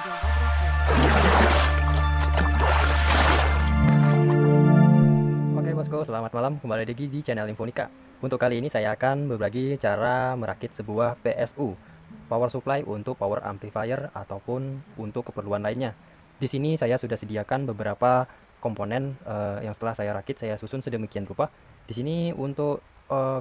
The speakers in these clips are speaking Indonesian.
Oke bosku, selamat malam, kembali lagi di channel Infonika. Untuk kali ini saya akan berbagi cara merakit sebuah PSU, power supply untuk power amplifier ataupun untuk keperluan lainnya. Di sini saya sudah sediakan beberapa komponen yang setelah saya rakit saya susun sedemikian rupa. Di sini untuk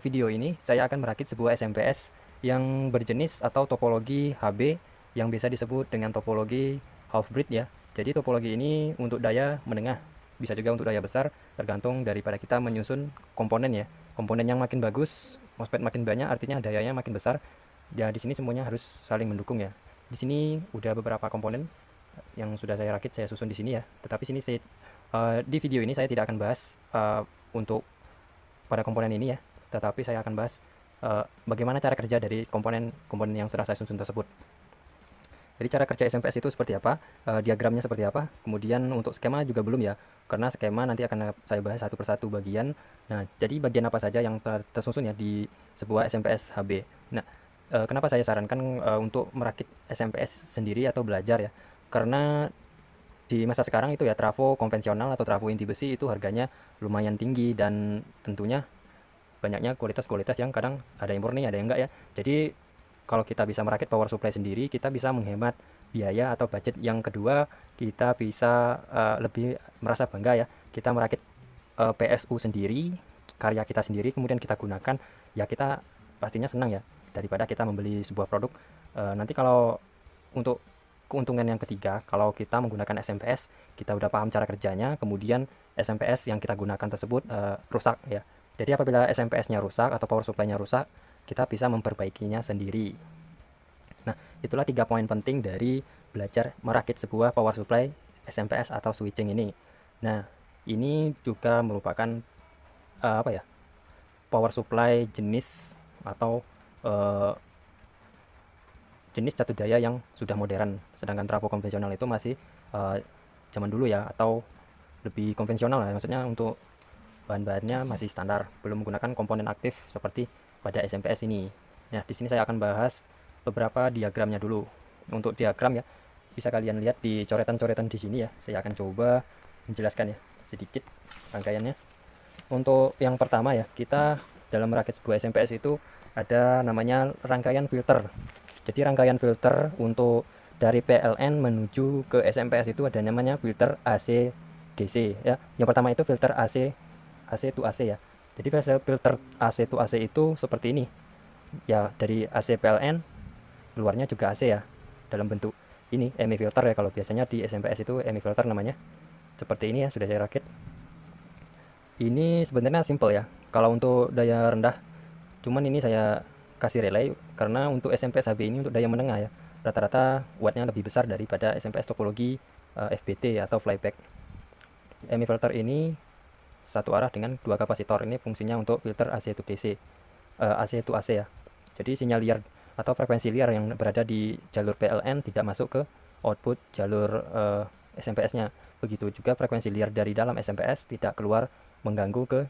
video ini saya akan merakit sebuah SMPS yang berjenis atau topologi HB yang bisa disebut dengan topologi half bridge ya. Jadi topologi ini untuk daya menengah, bisa juga untuk daya besar, tergantung daripada kita menyusun komponen ya. Komponen yang makin bagus, MOSFET makin banyak, artinya dayanya makin besar. Ya di sini semuanya harus saling mendukung ya. Di sini udah beberapa komponen yang sudah saya rakit, saya susun di sini ya. Tetapi sini di video ini saya tidak akan bahas untuk pada komponen ini ya. Tetapi saya akan bahas bagaimana cara kerja dari komponen-komponen yang sudah saya susun tersebut. Jadi cara kerja SMPS itu seperti apa, diagramnya seperti apa, kemudian untuk skema juga belum ya, karena skema nanti akan saya bahas satu persatu bagian. Nah, jadi bagian apa saja yang tersusun ya di sebuah SMPS HB. Nah, kenapa saya sarankan untuk merakit SMPS sendiri atau belajar ya, karena di masa sekarang itu ya trafo konvensional atau trafo inti besi itu harganya lumayan tinggi dan tentunya banyaknya kualitas-kualitas yang kadang ada yang murni ada yang enggak ya. Jadi kalau kita bisa merakit power supply sendiri, kita bisa menghemat biaya atau budget. Yang kedua, kita bisa lebih merasa bangga ya, kita merakit PSU sendiri, karya kita sendiri, kemudian kita gunakan, ya kita pastinya senang ya, daripada kita membeli sebuah produk. Nanti kalau untuk keuntungan yang ketiga, kalau kita menggunakan SMPS, kita udah paham cara kerjanya, kemudian SMPS yang kita gunakan tersebut rusak ya. Jadi apabila SMPS-nya rusak atau power supply-nya rusak, kita bisa memperbaikinya sendiri. Nah, itulah 3 poin penting dari belajar merakit sebuah power supply SMPS atau switching ini. Nah, ini juga merupakan apa ya? Power supply jenis atau jenis satu daya yang sudah modern. Sedangkan trafo konvensional itu masih zaman dulu ya, atau lebih konvensional lah. Maksudnya untuk bahan-bahannya masih standar, belum menggunakan komponen aktif seperti pada SMPS ini. Nah, di sini saya akan bahas beberapa diagramnya dulu. Untuk diagram ya, bisa kalian lihat di coretan-coretan di sini ya. Saya akan coba menjelaskan ya sedikit rangkaiannya. Untuk yang pertama ya, kita dalam merakit sebuah SMPS itu ada namanya rangkaian filter. Jadi rangkaian filter untuk dari PLN menuju ke SMPS itu ada namanya filter AC DC ya. Yang pertama itu filter AC to AC ya. Jadi filter AC to AC itu seperti ini ya, dari AC PLN luarnya juga AC ya, dalam bentuk ini EMI filter ya. Kalau biasanya di SMPS itu EMI filter namanya. Seperti ini ya, sudah saya rakit. Ini sebenarnya simple ya kalau untuk daya rendah, cuman ini saya kasih relay karena untuk SMPS HB ini untuk daya menengah ya, rata-rata wattnya lebih besar daripada SMPS topologi FBT atau flyback. EMI filter ini satu arah dengan dua kapasitor. Ini fungsinya untuk filter AC to DC, AC to AC ya. Jadi sinyal liar atau frekuensi liar yang berada di jalur PLN tidak masuk ke output jalur SMPS-nya. Begitu juga frekuensi liar dari dalam SMPS tidak keluar mengganggu ke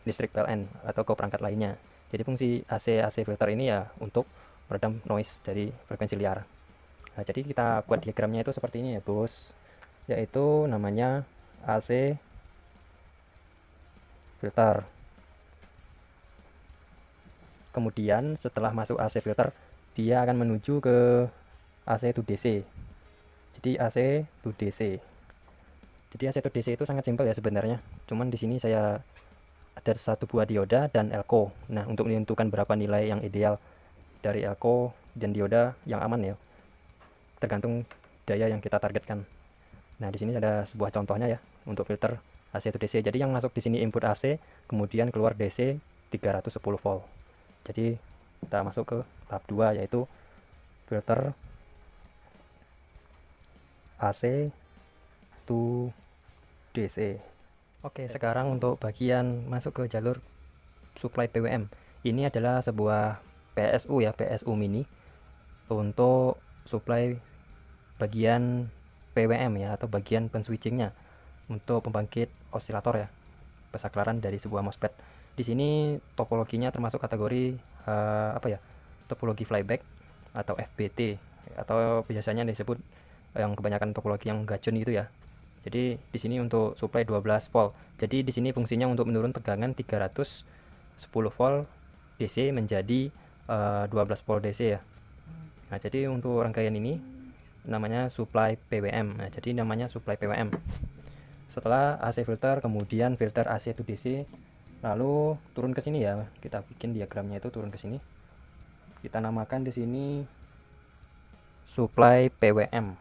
listrik PLN atau ke perangkat lainnya. Jadi fungsi AC filter ini ya untuk meredam noise dari frekuensi liar. Nah, jadi kita buat diagramnya itu seperti ini ya bos, yaitu namanya AC filter. Kemudian setelah masuk AC filter, dia akan menuju ke AC to DC. Jadi AC to DC. Jadi AC to DC itu sangat simpel ya sebenarnya. Cuman di sini saya ada satu buah dioda dan elko. Nah, untuk menentukan berapa nilai yang ideal dari elko dan dioda yang aman ya, tergantung daya yang kita targetkan. Nah, di sini ada sebuah contohnya ya untuk filter AC to DC. Jadi yang masuk di sini input AC, kemudian keluar DC 310 volt. Jadi kita masuk ke tahap 2 yaitu filter AC to DC. Oke, sekarang untuk bagian masuk ke jalur supply PWM. Ini adalah sebuah PSU ya, PSU mini untuk supply bagian PWM ya, atau bagian penswitchingnya untuk pembangkit osilator ya, pesaklaran dari sebuah MOSFET. Di sini topologinya termasuk kategori apa ya, topologi flyback atau FBT, atau biasanya disebut yang kebanyakan topologi yang gacun itu ya. Jadi di sini untuk supply 12 volt. Jadi di sini fungsinya untuk menurun tegangan 310 volt DC menjadi 12 volt DC ya. Nah, jadi untuk rangkaian ini namanya supply PWM. Nah, jadi namanya supply PWM. Setelah AC filter, kemudian filter AC to DC, lalu turun ke sini ya. Kita bikin diagramnya itu turun ke sini. Kita namakan di sini supply PWM.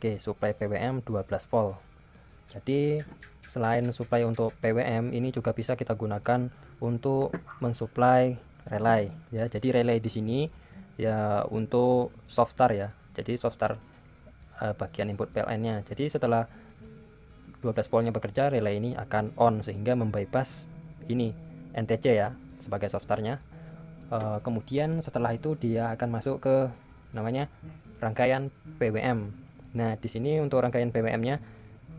Oke, supply PWM 12 volt. Jadi selain supply untuk PWM, ini juga bisa kita gunakan untuk mensuplai relay ya. Jadi relay di sini ya untuk soft start ya. Jadi soft start bagian input PLN-nya. Jadi setelah 12 voltnya bekerja, relay ini akan on sehingga membypass ini NTC ya sebagai soft startnya. Kemudian setelah itu dia akan masuk ke namanya rangkaian PWM. Nah, di sini untuk rangkaian PWM-nya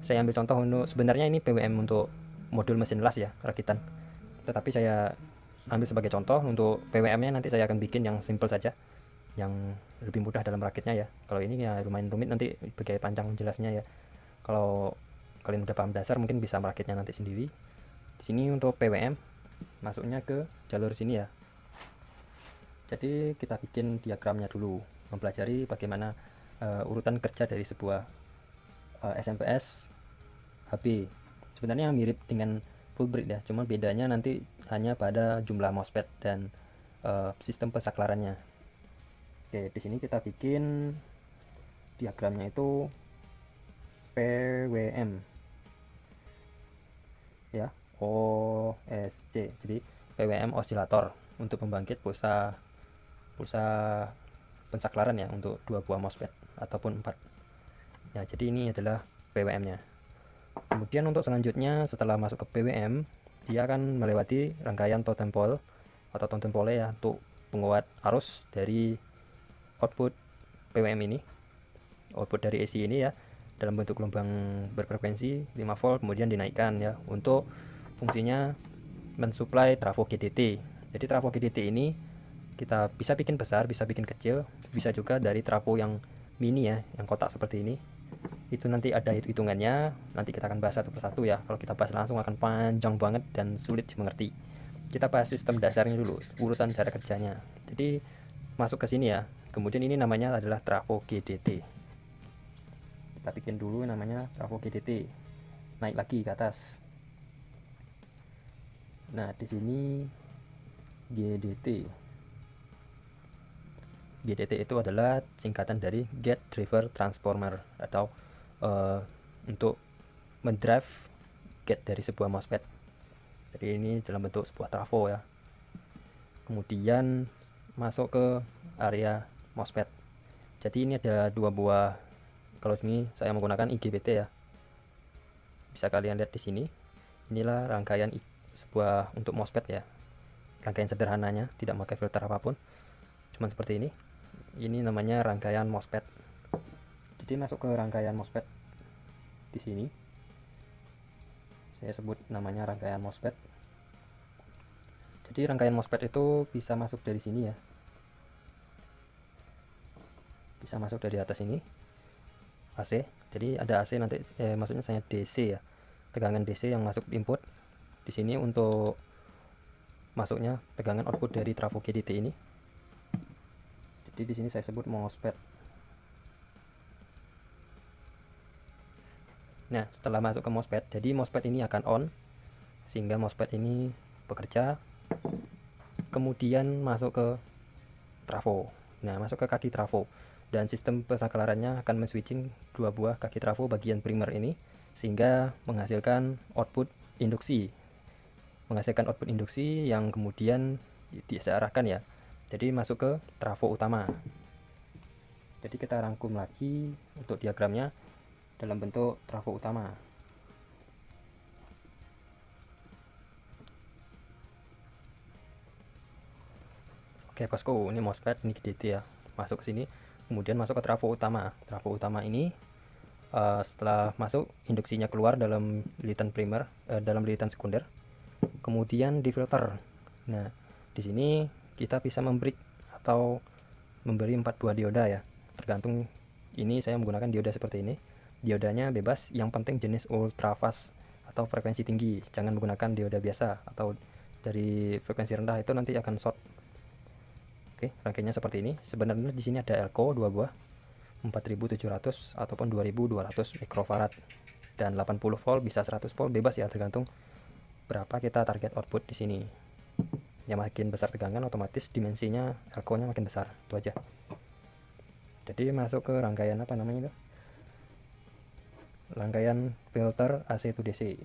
saya ambil contoh untuk, sebenarnya ini PWM untuk modul mesin las ya, rakitan. Tetapi saya ambil sebagai contoh untuk PWM-nya, nanti saya akan bikin yang simple saja, yang lebih mudah dalam rakitnya ya. Kalau ini ya lumayan rumit, nanti bagai panjang jelasnya ya. Kalau kalian udah paham dasar mungkin bisa merakitnya nanti sendiri. Di sini untuk PWM masuknya ke jalur sini ya. Jadi kita bikin diagramnya dulu, mempelajari bagaimana urutan kerja dari sebuah SMPS HB. Sebenarnya mirip dengan full brick ya, cuma bedanya nanti hanya pada jumlah MOSFET dan sistem pesaklarannya. Oke, di sini kita bikin diagramnya itu PWM ya, OSC. Jadi PWM osilator untuk pembangkit pulsa pensaklaran ya, untuk 2 buah MOSFET ataupun 4 ya. Jadi ini adalah PWM-nya. Kemudian untuk selanjutnya setelah masuk ke PWM, dia akan melewati rangkaian totem pole atau totem pole ya, untuk penguat arus dari output PWM ini, output dari AC ini ya, dalam bentuk gelombang berfrekuensi 5 volt, kemudian dinaikkan ya untuk fungsinya mensuplai trafo GDT. Jadi trafo GDT ini kita bisa bikin besar, bisa bikin kecil, bisa juga dari trafo yang mini ya, yang kotak seperti ini. Itu nanti ada hitungannya, nanti kita akan bahas satu persatu ya. Kalau kita bahas langsung akan panjang banget dan sulit dimengerti. Kita bahas sistem dasarnya dulu, urutan cara kerjanya. Jadi masuk ke sini ya. Kemudian ini namanya adalah trafo GDT. Kita bikin dulu namanya trafo GDT. Naik lagi ke atas. Nah, di sini GDT. GDT itu adalah singkatan dari Gate Driver Transformer, atau untuk mendrive gate dari sebuah MOSFET. Jadi ini dalam bentuk sebuah trafo ya. Kemudian masuk ke area MOSFET. Jadi ini ada 2 buah. Kalau sini saya menggunakan IGBT ya. Bisa kalian lihat di sini. Inilah rangkaian sebuah untuk MOSFET ya. Rangkaian sederhananya, tidak pakai filter apapun. Cuman seperti ini. Ini namanya rangkaian MOSFET. Jadi masuk ke rangkaian MOSFET di sini. Saya sebut namanya rangkaian MOSFET. Jadi rangkaian MOSFET itu bisa masuk dari sini ya. Bisa masuk dari atas ini. AC. Jadi ada AC nanti maksudnya saya DC ya. Tegangan DC yang masuk input. Di sini untuk masuknya tegangan output dari trafo GDT ini. Jadi di sini saya sebut MOSFET. Nah, setelah masuk ke MOSFET, jadi MOSFET ini akan on sehingga MOSFET ini bekerja. Kemudian masuk ke trafo. Nah, masuk ke kaki trafo dan sistem pesaklarannya akan men-switching 2 buah kaki trafo bagian primer ini sehingga menghasilkan output induksi. Menghasilkan output induksi yang kemudian diarahkan ya. Jadi masuk ke trafo utama. Jadi kita rangkum lagi untuk diagramnya dalam bentuk trafo utama. Oke bosku, ini MOSFET, ini GDT ya. Masuk ke sini, kemudian masuk ke trafo utama. Trafo utama ini setelah masuk induksinya keluar dalam lilitan primer, dalam lilitan sekunder. kemudian di filter. Nah, di sini kita bisa membreak atau memberi 4 buah dioda ya, tergantung. Ini saya menggunakan dioda seperti ini. Diodanya bebas, yang penting jenis ultra fast atau frekuensi tinggi, jangan menggunakan dioda biasa atau dari frekuensi rendah, itu nanti akan short. Oke, rangkaiannya seperti ini. Sebenarnya di sini ada elko 2 buah, 4700 ataupun 2200 mikrofarad, dan 80 volt bisa 100 volt, bebas ya, tergantung berapa kita target output di sini. Yang makin besar tegangan, otomatis dimensinya elko-nya makin besar. Itu aja. Jadi masuk ke rangkaian apa namanya itu? Rangkaian filter AC to DC.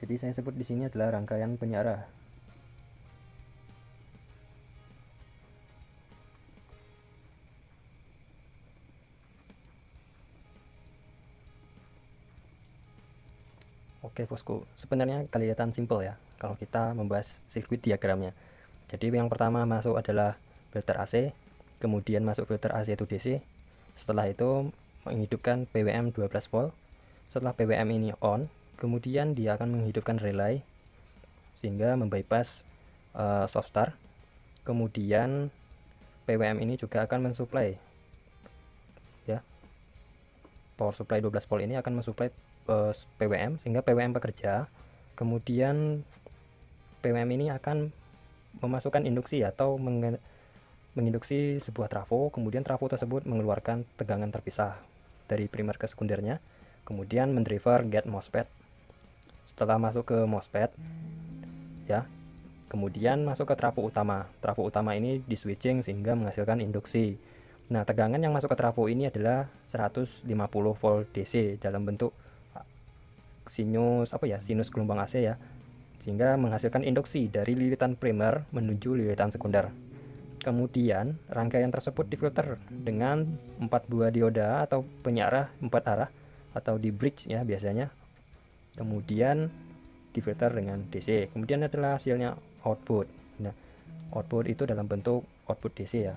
Jadi saya sebut di sini adalah rangkaian penyiar. Oke bosku, sebenarnya kelihatan simple ya kalau kita membahas sirkuit diagramnya. Jadi yang pertama masuk adalah filter AC, kemudian masuk filter AC to DC. Setelah itu menghidupkan PWM 12 volt. Setelah PWM ini on, kemudian dia akan menghidupkan relay sehingga membypass soft start. Kemudian PWM ini juga akan mensuplai ya, power supply 12 volt ini akan mensuplai PWM sehingga PWM bekerja. Kemudian PWM ini akan memasukkan induksi atau menginduksi sebuah trafo, kemudian trafo tersebut mengeluarkan tegangan terpisah dari primer ke sekundernya, kemudian mendriver gate MOSFET. Setelah masuk ke MOSFET ya, kemudian masuk ke trafo utama. Trafo utama ini di switching sehingga menghasilkan induksi. Nah, tegangan yang masuk ke trafo ini adalah 150 volt DC dalam bentuk sinus sinus gelombang AC ya, sehingga menghasilkan induksi dari lilitan primer menuju lilitan sekunder. Kemudian rangkaian tersebut difilter dengan 4 buah dioda atau penyiar 4 arah atau di bridge ya biasanya. Kemudian difilter dengan DC. Kemudian adalah hasilnya output. Nah, output itu dalam bentuk output DC ya.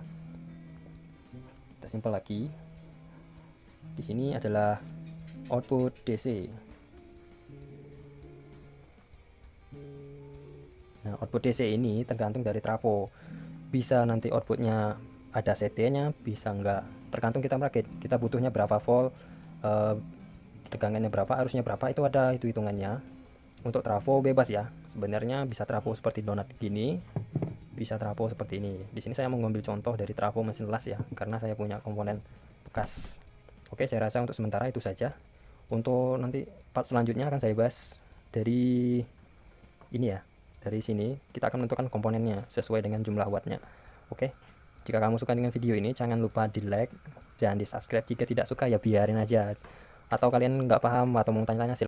Kita simpel lagi. Di sini adalah output DC. Nah, output DC ini tergantung dari trafo. Bisa nanti outputnya ada CT-nya, bisa enggak. Tergantung kita merakit. Kita butuhnya berapa volt, tegangannya berapa, arusnya berapa, itu ada hitungannya. Untuk trafo bebas ya. Sebenarnya bisa trafo seperti donat gini, bisa trafo seperti ini. Di sini saya mengambil contoh dari trafo mesin las ya, karena saya punya komponen bekas. Oke, saya rasa untuk sementara itu saja. Untuk nanti part selanjutnya akan saya bahas dari ini ya. Dari sini kita akan menentukan komponennya sesuai dengan jumlah wattnya. Oke, jika kamu suka dengan video ini jangan lupa di like dan di subscribe. Jika tidak suka ya biarin aja, atau kalian nggak paham atau mau tanya-tanya silahkan.